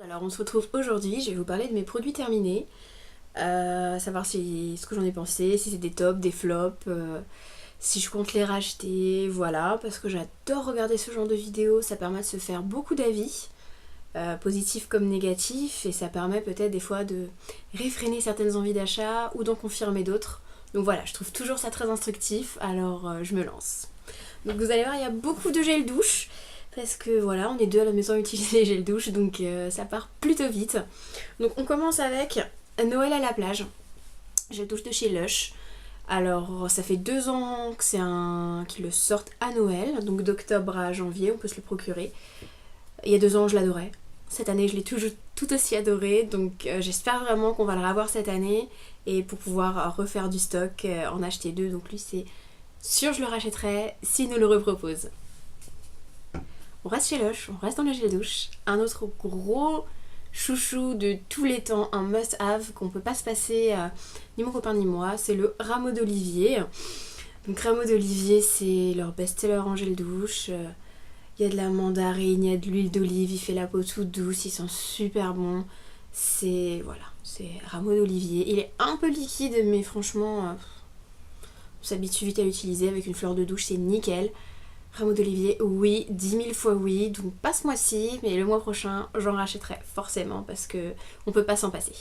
Alors on se retrouve aujourd'hui, je vais vous parler de mes produits terminés, savoir ce que j'en ai pensé, si c'est des tops, des flops, si je compte les racheter, voilà, parce que j'adore regarder ce genre de vidéos, ça permet de se faire beaucoup d'avis, positifs comme négatifs, et ça permet peut-être des fois de réfréner certaines envies d'achat ou d'en confirmer d'autres. Donc voilà, je trouve toujours ça très instructif, alors je me lance. Donc vous allez voir, il y a beaucoup de gel douche. Parce que voilà, on est deux à la maison à utiliser les gels douche, donc ça part plutôt vite. Donc on commence avec Noël à la plage. Gel douche de chez Lush. Alors ça fait 2 ans que qu'ils le sortent à Noël, donc d'octobre à janvier, on peut se le procurer. Il y a 2 ans, je l'adorais. Cette année, je l'ai toujours tout aussi adoré, donc j'espère vraiment qu'on va le revoir cette année et pour pouvoir refaire du stock, en acheter deux. Donc lui, c'est sûr, je le rachèterai s'il nous le repropose. On reste chez Lush, on reste dans le gel douche. Un autre gros chouchou de tous les temps, un must-have qu'on peut pas se passer, ni mon copain ni moi, c'est le rameau d'olivier. Donc rameau d'olivier, c'est leur best-seller en gel douche. Il y a de la mandarine, il y a de l'huile d'olive, il fait la peau toute douce, il sent super bon. C'est rameau d'olivier. Il est un peu liquide, mais franchement, on s'habitue vite à l'utiliser avec une fleur de douche, c'est nickel. Rameau d'olivier, oui, 10 000 fois oui, donc pas ce mois-ci, mais le mois prochain, j'en rachèterai forcément parce que on peut pas s'en passer.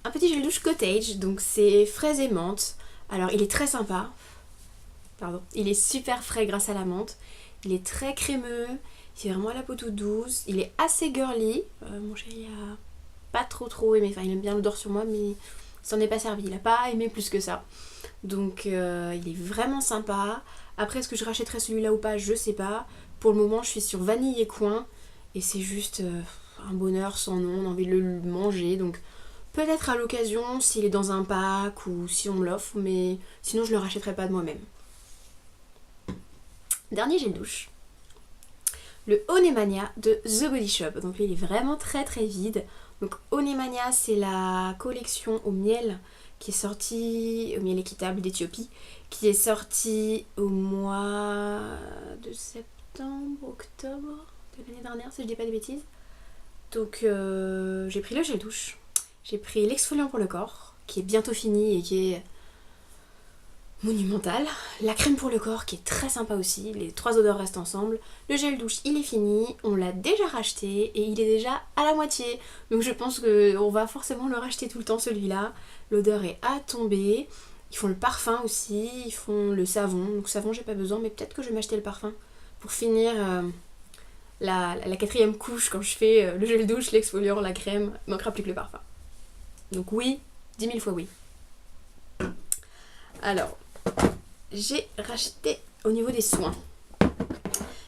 Un petit gel douche cottage, donc c'est fraise et menthe. Alors il est très sympa, pardon, il est super frais grâce à la menthe. Il est très crémeux, il fait vraiment la peau toute douce, il est assez girly. Mon chéri a pas trop aimé, enfin il aime bien l'odeur sur moi, mais il s'en est pas servi, il a pas aimé plus que ça. Donc il est vraiment sympa. Après, est-ce que je rachèterai celui-là ou pas, je sais pas. Pour le moment, je suis sur vanille et coin. Et c'est juste un bonheur sans nom, on a envie de le manger. Donc peut-être à l'occasion, s'il est dans un pack ou si on me l'offre. Mais sinon, je le rachèterai pas de moi-même. Dernier gel douche. Le Onemania de The Body Shop. Donc lui, il est vraiment très vide. Donc Onemania, c'est la collection au miel qui est sortie, au miel équitable d'Éthiopie, qui est sortie au mois de septembre, octobre de l'année dernière, si je dis pas de bêtises. Donc j'ai pris le gel douche, j'ai pris l'exfoliant pour le corps, qui est bientôt fini et qui est monumental, la crème pour le corps qui est très sympa aussi, les 3 odeurs restent ensemble, le gel douche il est fini, on l'a déjà racheté et il est déjà à la moitié, donc je pense qu'on va forcément le racheter tout le temps celui-là, l'odeur est à tomber, ils font le parfum aussi, ils font le savon, donc savon j'ai pas besoin mais peut-être que je vais m'acheter le parfum pour finir la 4e couche quand je fais le gel douche, l'exfoliant, la crème, il manquera plus que le parfum. Donc oui, 10 000 fois oui. Alors, j'ai racheté au niveau des soins.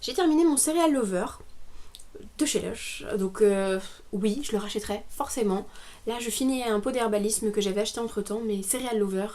J'ai terminé mon Cereal Lover de chez Lush. Donc oui, je le rachèterai forcément. Là, je finis un pot d'herbalisme que j'avais acheté entre temps, mais Cereal Lover,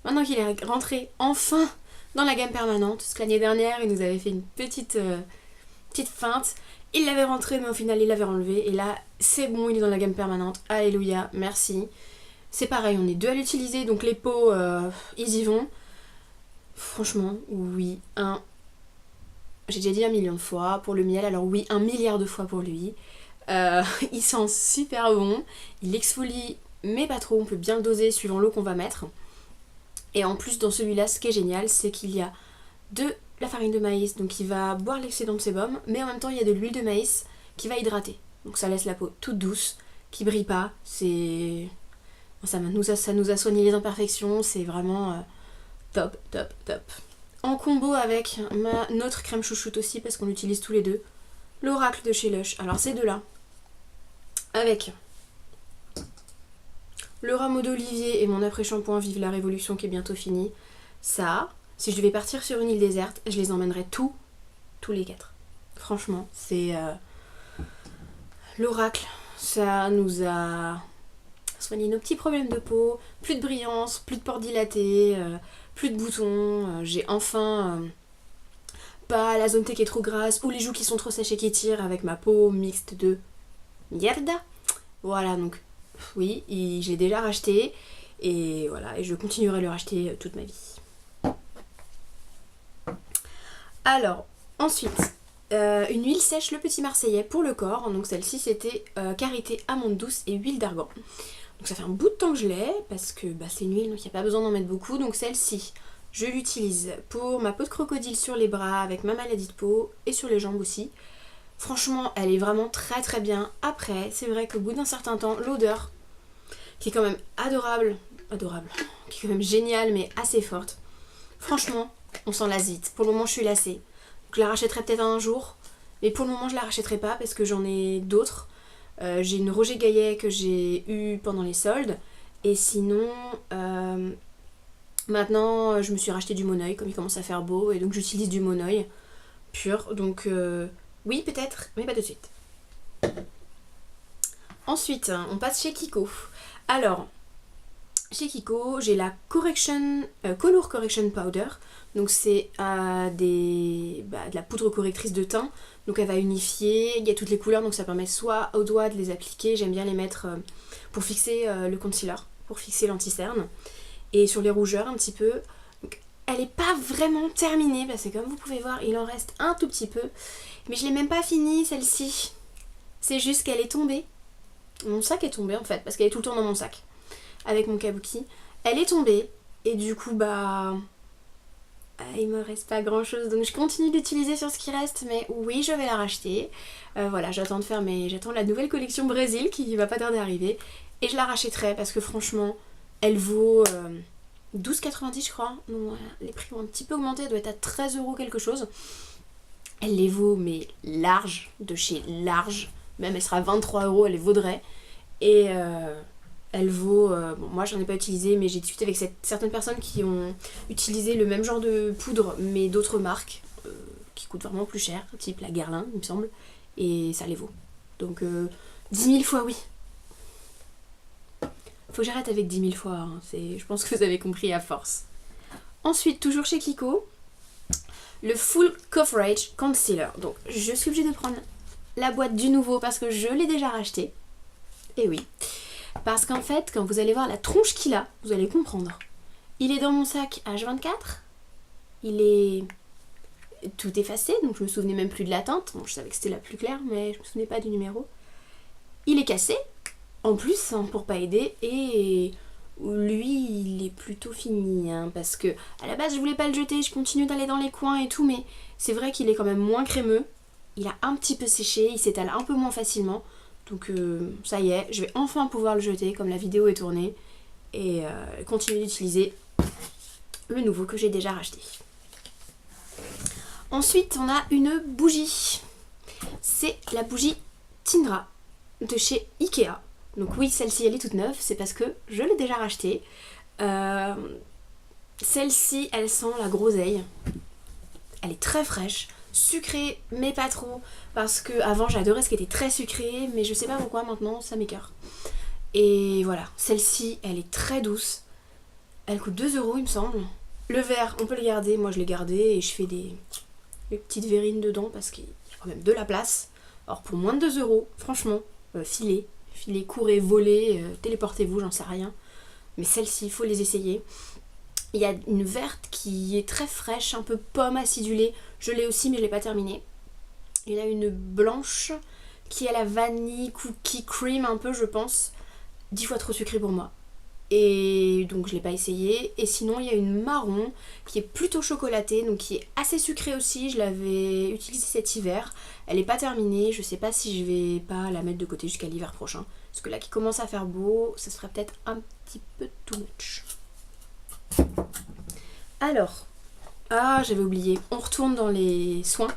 maintenant qu'il est rentré enfin dans la gamme permanente, parce que l'année dernière, il nous avait fait une petite feinte. Il l'avait rentré, mais au final, il l'avait enlevé. Et là, c'est bon, il est dans la gamme permanente. Alléluia, merci. C'est pareil, on est deux à l'utiliser, donc les pots, ils y vont. Franchement, oui, j'ai déjà dit 1 million de fois pour le miel, alors oui, 1 milliard de fois pour lui. Il sent super bon, il exfolie, mais pas trop, on peut bien le doser suivant l'eau qu'on va mettre. Et en plus, dans celui-là, ce qui est génial, c'est qu'il y a de la farine de maïs, donc il va boire l'excédent de sébum, mais en même temps, il y a de l'huile de maïs qui va hydrater. Donc ça laisse la peau toute douce, qui brille pas, ça nous a soigné les imperfections, c'est vraiment top. En combo avec notre crème chouchoute aussi, parce qu'on l'utilise tous les deux, l'Oracle de chez Lush. Alors ces deux-là, avec le rameau d'olivier et mon après-shampoing Vive la Révolution qui est bientôt fini, ça, si je devais partir sur une île déserte, je les emmènerais tous les 4. Franchement, c'est l'Oracle, ça nous a soigné nos petits problèmes de peau, plus de brillance, plus de pores dilatés, plus de boutons, j'ai enfin pas la zone T qui est trop grasse ou les joues qui sont trop sèches et qui tirent avec ma peau mixte de mierda. Voilà, donc oui, je l'ai déjà racheté et voilà, et je continuerai à le racheter toute ma vie. Alors, ensuite, une huile sèche Le Petit Marseillais pour le corps. Donc celle-ci c'était karité, amande douce et huile d'argan. Donc ça fait un bout de temps que je l'ai parce que c'est une huile donc il n'y a pas besoin d'en mettre beaucoup. Donc celle-ci je l'utilise pour ma peau de crocodile sur les bras avec ma maladie de peau et sur les jambes aussi. Franchement elle est vraiment très très bien. Après c'est vrai qu'au bout d'un certain temps l'odeur qui est quand même adorable, qui est quand même géniale mais assez forte. Franchement on s'en lasse vite. Pour le moment je suis lassée. Donc, je la rachèterai peut-être un jour mais pour le moment je la rachèterai pas parce que j'en ai d'autres. J'ai une Roger Gaillet que j'ai eue pendant les soldes. Et sinon, maintenant, je me suis racheté du Monoi, comme il commence à faire beau. Et donc, j'utilise du Monoi pur. Donc, oui, peut-être, mais pas de suite. Ensuite, on passe chez Kiko. Alors, chez Kiko, j'ai la Color Correction Powder. Donc c'est de la poudre correctrice de teint. Donc elle va unifier, il y a toutes les couleurs, donc ça permet soit au doigt de les appliquer, j'aime bien les mettre pour fixer le concealer, pour fixer l'anti-cerne. Et sur les rougeurs un petit peu. Donc, elle n'est pas vraiment terminée, parce que comme vous pouvez voir, il en reste un tout petit peu. Mais je ne l'ai même pas finie celle-ci. C'est juste qu'elle est tombée. Mon sac est tombé en fait, parce qu'elle est tout le temps dans mon sac. Avec mon kabuki. Elle est tombée, et du coup il me reste pas grand chose, donc je continue d'utiliser sur ce qui reste, mais oui je vais la racheter. Voilà, j'attends la nouvelle collection Brésil qui va pas tarder à arriver, et je la rachèterai parce que franchement elle vaut 12,90 je crois. Non, les prix ont un petit peu augmenté, elle doit être à 13 € quelque chose. Elle les vaut mais large, de chez large, même elle sera à 23 €, elle les vaudrait. Et elle vaut, moi j'en ai pas utilisé mais j'ai discuté avec certaines personnes qui ont utilisé le même genre de poudre mais d'autres marques qui coûtent vraiment plus cher, type la Guerlain il me semble, et ça les vaut. Donc 10 000 fois oui. Faut que j'arrête avec 10 000 fois, hein. Je pense que vous avez compris à force. Ensuite, toujours chez Kiko, le Full Coverage Concealer. Donc je suis obligée de prendre la boîte du nouveau parce que je l'ai déjà racheté. Et oui. Parce qu'en fait, quand vous allez voir la tronche qu'il a, vous allez comprendre. Il est dans mon sac H24. Il est tout effacé, donc je me souvenais même plus de la teinte. Bon, je savais que c'était la plus claire, mais je me souvenais pas du numéro. Il est cassé, en plus, hein, pour pas aider. Et lui, il est plutôt fini, hein, parce que à la base, je voulais pas le jeter. Je continue d'aller dans les coins et tout, mais c'est vrai qu'il est quand même moins crémeux. Il a un petit peu séché, il s'étale un peu moins facilement. Donc ça y est, je vais enfin pouvoir le jeter comme la vidéo est tournée et continuer d'utiliser le nouveau que j'ai déjà racheté. Ensuite, on a une bougie. C'est la bougie Tindra de chez Ikea. Donc oui, celle-ci elle est toute neuve, c'est parce que je l'ai déjà rachetée. Celle-ci, elle sent la groseille. Elle est très fraîche. Sucré mais pas trop, parce que avant j'adorais ce qui était très sucré, mais je sais pas pourquoi maintenant ça m'écœure. Et voilà, celle-ci elle est très douce, elle coûte 2 € il me semble. Le verre on peut le garder, moi je l'ai gardé et je fais des petites verrines dedans parce qu'il y a quand même de la place. Alors pour moins de 2 €, franchement, filez, courez, volez, téléportez-vous, j'en sais rien. Mais celle-ci, il faut les essayer. Il y a une verte qui est très fraîche, un peu pomme acidulée. Je l'ai aussi mais je l'ai pas terminée. Il y en a une blanche qui a la vanille, cookie, cream un peu je pense. 10 fois trop sucrée pour moi. Et donc je l'ai pas essayé. Et sinon il y a une marron qui est plutôt chocolatée, donc qui est assez sucrée aussi. Je l'avais utilisée cet hiver. Elle est pas terminée. Je sais pas si je vais pas la mettre de côté jusqu'à l'hiver prochain. Parce que là qui commence à faire beau, ça serait peut-être un petit peu too much. Alors, j'avais oublié, on retourne dans les soins.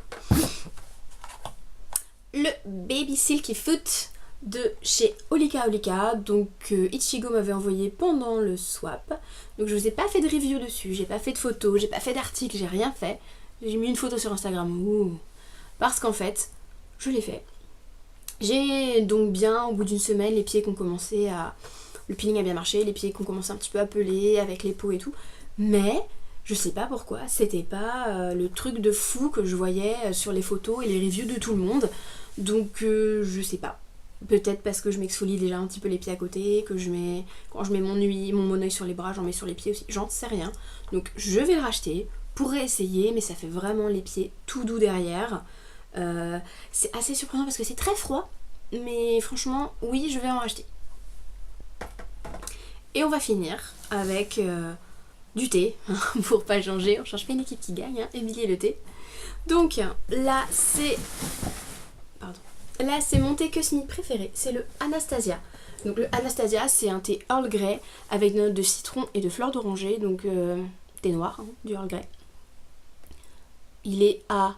Le Baby Silky Foot de chez Olika Olika, donc Ichigo m'avait envoyé pendant le swap. Donc je vous ai pas fait de review dessus, j'ai pas fait de photos, j'ai pas fait d'article, j'ai rien fait. J'ai mis une photo sur Instagram, parce qu'en fait, je l'ai fait. J'ai donc bien, au bout d'une semaine, les pieds qui ont commencé à... Le peeling a bien marché, les pieds qui ont commencé un petit peu à peler avec les peaux et tout. Mais je sais pas pourquoi, c'était pas le truc de fou que je voyais sur les photos et les reviews de tout le monde. Donc je sais pas. Peut-être parce que je m'exfolie déjà un petit peu les pieds à côté, que quand je mets mon Monoi sur les bras, j'en mets sur les pieds aussi, j'en sais rien. Donc je vais le racheter pour réessayer, mais ça fait vraiment les pieds tout doux derrière. C'est assez surprenant parce que c'est très froid, mais franchement, oui, je vais en racheter. Et on va finir avec du thé, pour pas changer, on change pas une équipe qui gagne, hein, Émilie et le thé. Donc là c'est... Pardon. Là c'est mon thé Cosmic préféré, c'est le Anastasia. Donc le Anastasia c'est un thé Earl Grey avec des notes de citron et de fleurs d'oranger, donc thé noir, hein, du Earl Grey. Il est à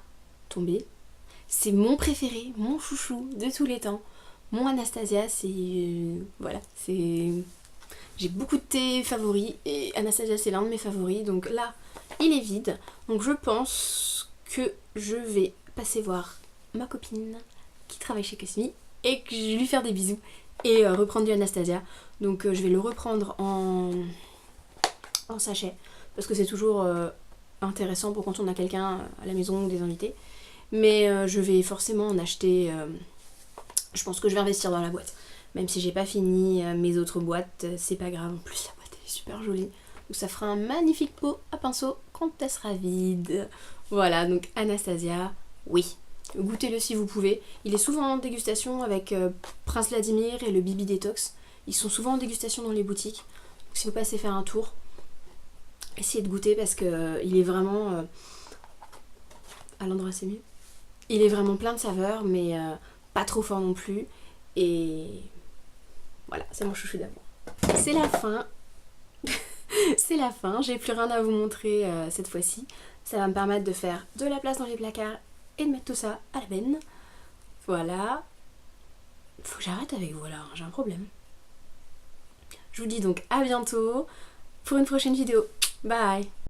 tomber. C'est mon préféré, mon chouchou de tous les temps. Mon Anastasia, c'est... voilà, c'est... J'ai beaucoup de thé favoris et Anastasia c'est l'un de mes favoris. Donc là, il est vide. Donc je pense que je vais passer voir ma copine qui travaille chez Cosmi et que je vais lui faire des bisous et reprendre du Anastasia. Donc je vais le reprendre en sachet parce que c'est toujours intéressant pour quand on a quelqu'un à la maison ou des invités. Mais je vais forcément en acheter. Je pense que je vais investir dans la boîte. Même si j'ai pas fini mes autres boîtes, c'est pas grave. En plus, la boîte est super jolie. Donc ça fera un magnifique pot à pinceau quand elle sera vide. Voilà, donc Anastasia, oui. Goûtez-le si vous pouvez. Il est souvent en dégustation avec Prince Vladimir et le Bibi Detox. Ils sont souvent en dégustation dans les boutiques. Donc si vous passez faire un tour, essayez de goûter parce que il est vraiment... à l'endroit c'est mieux. Il est vraiment plein de saveurs, mais pas trop fort non plus. Et voilà, c'est mon chouchou d'amour. C'est la fin. C'est la fin. J'ai plus rien à vous montrer cette fois-ci. Ça va me permettre de faire de la place dans les placards et de mettre tout ça à la benne. Voilà. Faut que j'arrête avec voilà, j'ai un problème. Je vous dis donc à bientôt pour une prochaine vidéo. Bye!